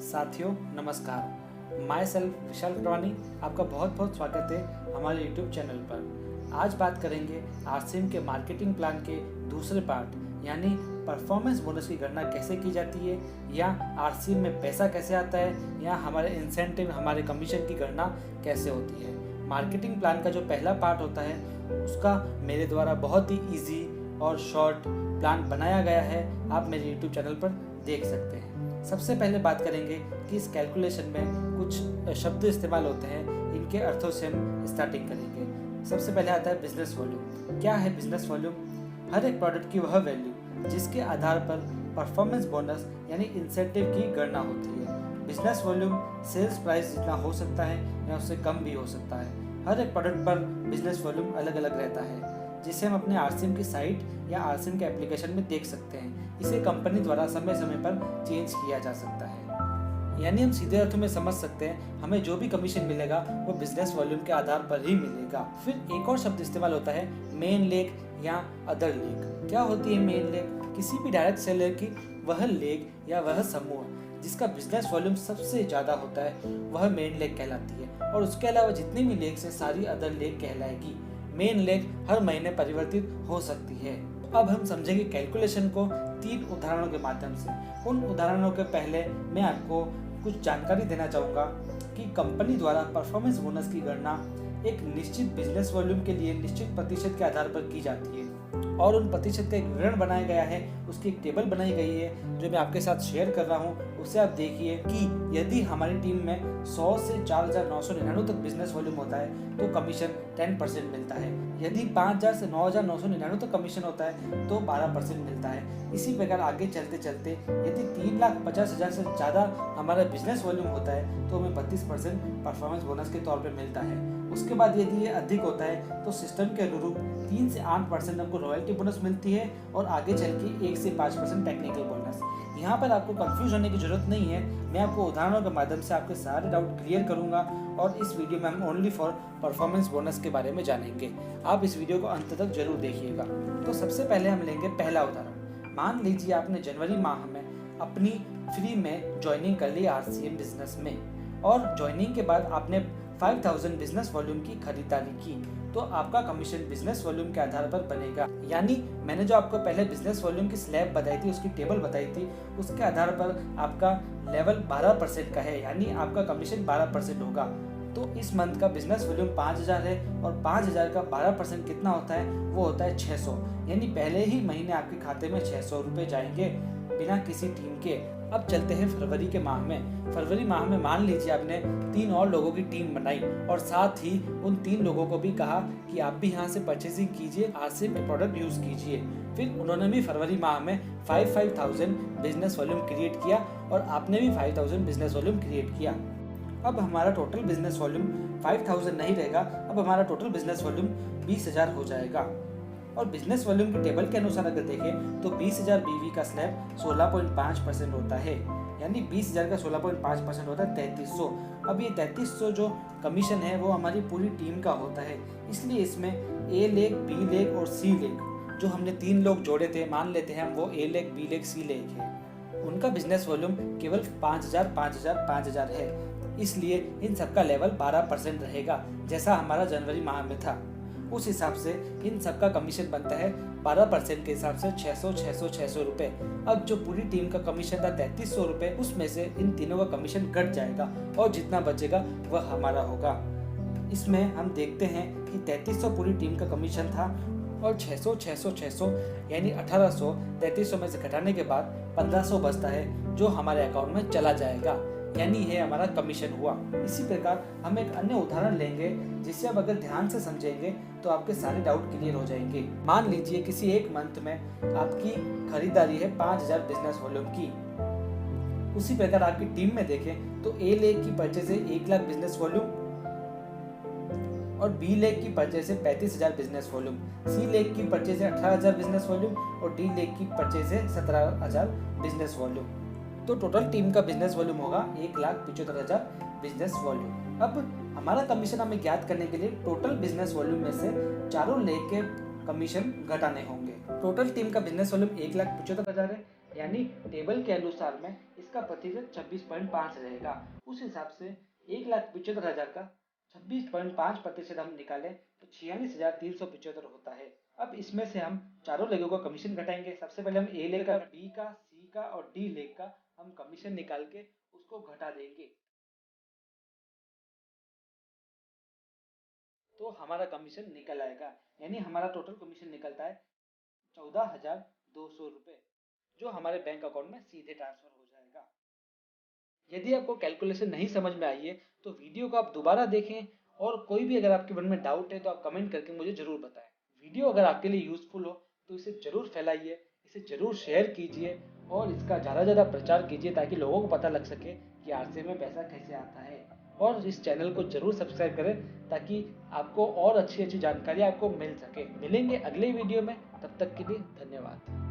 साथियों नमस्कार। My self विशाल करवानी आपका बहुत बहुत स्वागत है हमारे यूट्यूब चैनल पर। आज बात करेंगे आरसीएम के मार्केटिंग प्लान के दूसरे पार्ट यानी परफॉर्मेंस बोनस की गणना कैसे की जाती है, या आरसीएम में पैसा कैसे आता है, या हमारे इंसेंटिव हमारे कमीशन की गणना कैसे होती है। मार्केटिंग प्लान का जो पहला पार्ट होता है उसका मेरे द्वारा बहुत ही ईजी और शॉर्ट प्लान बनाया गया है, आप मेरे यूट्यूब चैनल पर देख सकते हैं। सबसे पहले बात करेंगे कि इस कैलकुलेशन में कुछ शब्द इस्तेमाल होते हैं, इनके अर्थों से हम स्टार्टिंग करेंगे। सबसे पहले आता है बिजनेस वॉल्यूम। क्या है बिजनेस वॉल्यूम? हर एक प्रोडक्ट की वह वैल्यू जिसके आधार पर परफॉर्मेंस बोनस यानी इंसेंटिव की गणना होती है। बिजनेस वॉल्यूम सेल्स प्राइस जितना हो सकता है या उससे कम भी हो सकता है। हर एक प्रोडक्ट पर बिजनेस वॉल्यूम अलग अलग रहता है, जिसे हम अपने आरसीएम की साइट या आरसीएम के एप्लीकेशन में देख सकते हैं। इसे कंपनी द्वारा समय समय पर चेंज किया जा सकता है, यानी हम सीधे अर्थों में समझ सकते हैं हमें जो भी कमीशन मिलेगा वो बिजनेस वॉल्यूम के आधार पर ही मिलेगा। फिर एक और शब्द इस्तेमाल होता है मेन लेग या अदर लेग। क्या होती है मेन लेग? किसी भी डायरेक्ट सेलर की वह लेग या वह समूह जिसका बिजनेस वॉल्यूम सबसे ज़्यादा होता है वह मेन लेग कहलाती है, और उसके अलावा जितनी भी लेग्स हैं सारी अदर लेग कहलाएगी। मेन लेग हर महीने परिवर्तित हो सकती है। अब हम समझेंगे कैलकुलेशन को 3 उदाहरणों के माध्यम से। उन उदाहरणों के पहले मैं आपको कुछ जानकारी देना चाहूँगा कि कंपनी द्वारा परफॉर्मेंस बोनस की गणना एक निश्चित बिजनेस वॉल्यूम के लिए निश्चित प्रतिशत के आधार पर की जाती है, और उन प्रतिशत का एक विवरण बनाया गया है, उसकी एक टेबल बनाई गई है जो मैं आपके साथ शेयर कर रहा हूँ। उसे आप देखिए कि यदि हमारी टीम में 100 से 4,999 तक बिजनेस वॉल्यूम होता है तो कमीशन 10% मिलता है। यदि 5,000 से 9,999 तक कमीशन होता है तो 12% मिलता है। इसी प्रकार आगे चलते चलते यदि 3,50,000 से ज़्यादा हमारा बिजनेस वॉल्यूम होता है तो हमें 32% परफॉर्मेंस बोनस के तौर पर मिलता है। उसके बाद यदि ये अधिक होता है तो सिस्टम के अनुरूप 3 से 8% हमको रॉयल्टी बोनस मिलती है, और आगे चल के 1 से 5% टेक्निकल बोनस। यहाँ पर आपको कंफ्यूज होने की जरूरत नहीं है, मैं आपको उदाहरणों के माध्यम से आपके सारे डाउट क्लियर करूँगा, और इस वीडियो में हम ओनली फॉर परफॉर्मेंस बोनस के बारे में जानेंगे। आप इस वीडियो को अंत तक जरूर देखिएगा। तो सबसे पहले हम लेंगे पहला उदाहरण। मान लीजिए आपने जनवरी माह में अपनी फ्री में ज्वाइनिंग कर ली आरसीएम बिजनेस में, और ज्वाइनिंग के बाद आपने 5,000 बिजनेस वॉल्यूम की खरीदारी की, तो आपका कमीशन बिजनेस वॉल्यूम के आधार पर बनेगा। यानी मैंने जो आपको पहले बिजनेस वॉल्यूम की स्लैब बताई थी, उसकी टेबल बताई थी, उसके आधार पर आपका लेवल 12% का है, यानी आपका कमीशन 12% होगा। तो इस मंथ का बिजनेस वॉल्यूम 5,000 है, और 5,000 का 12% कितना होता है? वो होता है 600। यानी पहले ही महीने आपके खाते में 600 रुपये जाएंगे बिना किसी टीम के। अब चलते हैं फरवरी के माह में। फरवरी माह में मान लीजिए आपने 3 और लोगों की टीम बनाई, और साथ ही उन 3 लोगों को भी कहा कि आप भी यहाँ से परचेसिंग कीजिए, आरसीएम के प्रोडक्ट यूज कीजिए। फिर उन्होंने भी फरवरी माह में 5,000 बिजनेस वॉल्यूम क्रिएट किया, और आपने भी 5,000 बिजनेस वॉल्यूम क्रिएट किया। अब हमारा टोटल बिजनेस वॉल्यूम 5,000 नहीं रहेगा, अब हमारा टोटल बिजनेस वॉल्यूम 20,000 हो जाएगा। और बिजनेस वॉल्यूम की टेबल के अनुसार अगर देखें तो 20,000 बीवी का स्लैब 16.5% होता है, यानी 20,000 का 16.5% होता है 3300। अब ये 3300 जो कमीशन है वो हमारी पूरी टीम का होता है, इसलिए इसमें ए लेग, बी लेग और सी लेग, जो हमने 3 लोग जोड़े थे, मान लेते हैं हम वो ए लेग, बी लेग, सी लेग है, उनका बिजनेस वॉल्यूम केवल 5,000, 5,000, 5,000 है। इसलिए इन सबका लेवल 12% रहेगा, जैसा हमारा जनवरी माह में था। उस हिसाब से इन सबका कमीशन बनता है 12% के हिसाब से 600, 600, 600 रुपये। अब जो पूरी टीम का कमीशन था 3,300 रुपये, उसमें से इन तीनों का कमीशन कट जाएगा, और जितना बचेगा वह हमारा होगा। इसमें हम देखते हैं कि 3,300 पूरी टीम का कमीशन था, और 600, 600, 600 यानी 1,800 3,300 में से घटाने के बाद 1,500 बचता है, जो हमारे अकाउंट में चला जाएगा, यानी ये हमारा कमीशन हुआ। इसी प्रकार हम एक अन्य उदाहरण लेंगे, जिसे आप अगर ध्यान से समझेंगे तो आपके सारे डाउट क्लियर हो जाएंगे। मान लीजिए किसी एक मंथ में आपकी खरीदारी है 5,000 बिजनेस वॉल्यूम की। उसी प्रकार आपकी टीम में देखें तो ए लेग की परचेज है 1,00,000 बिजनेस वॉल्यूम, और बी लेग की परचेज है 35,000 बिजनेस वॉल्यूम, सी लेग की परचेज है 18,000 बिजनेस वॉल्यूम, और डी लेग की परचेज है 17,000 बिजनेस वॉल्यूम। तो टोटल टीम का बिजनेस वॉल्यूम होगा 1,75,000 बिजनेस वॉल्यूम। अब हमारा कमीशन हमें ज्ञात करने के लिए टोटल बिजनेस वॉल्यूम में से चारों लेग के कमीशन घटाने होंगे। टोटल टीम का बिजनेस वॉल्यूम 1,75,000 है, यानी टेबल के अनुसार में इसका इसका प्रतिशत 26.5 रहेगा। उस हिसाब से 1,75,000 का 26.5% हम निकालें तो 46,375 होता है। अब इसमें से हम चारों लेगों का कमीशन घटाएंगे। सबसे पहले हम ए लेग का, बी का, सी का और डी लेग का हम कमीशन निकाल के उसको घटा देंगे। तो हमारा कमीशन निकल आएगा, यानी हमारा टोटल कमीशन निकलता है 14,200 रुपये, जो हमारे बैंक अकाउंट में सीधे ट्रांसफर हो जाएगा। यदि आपको कैलकुलेशन नहीं समझ में आई है तो वीडियो को आप दोबारा देखें, और कोई भी अगर आपके मन में डाउट है तो आप कमेंट करके मुझे जरूर बताएं। वीडियो अगर आपके लिए यूजफुल हो तो इसे जरूर फैलाइए, इसे जरूर शेयर कीजिए और इसका ज़्यादा से ज़्यादा प्रचार कीजिए ताकि लोगों को पता लग सके कि आरसीए में पैसा कैसे आता है। और इस चैनल को जरूर सब्सक्राइब करें ताकि आपको और अच्छी अच्छी जानकारी आपको मिल सके। मिलेंगे अगले वीडियो में, तब तक के लिए धन्यवाद।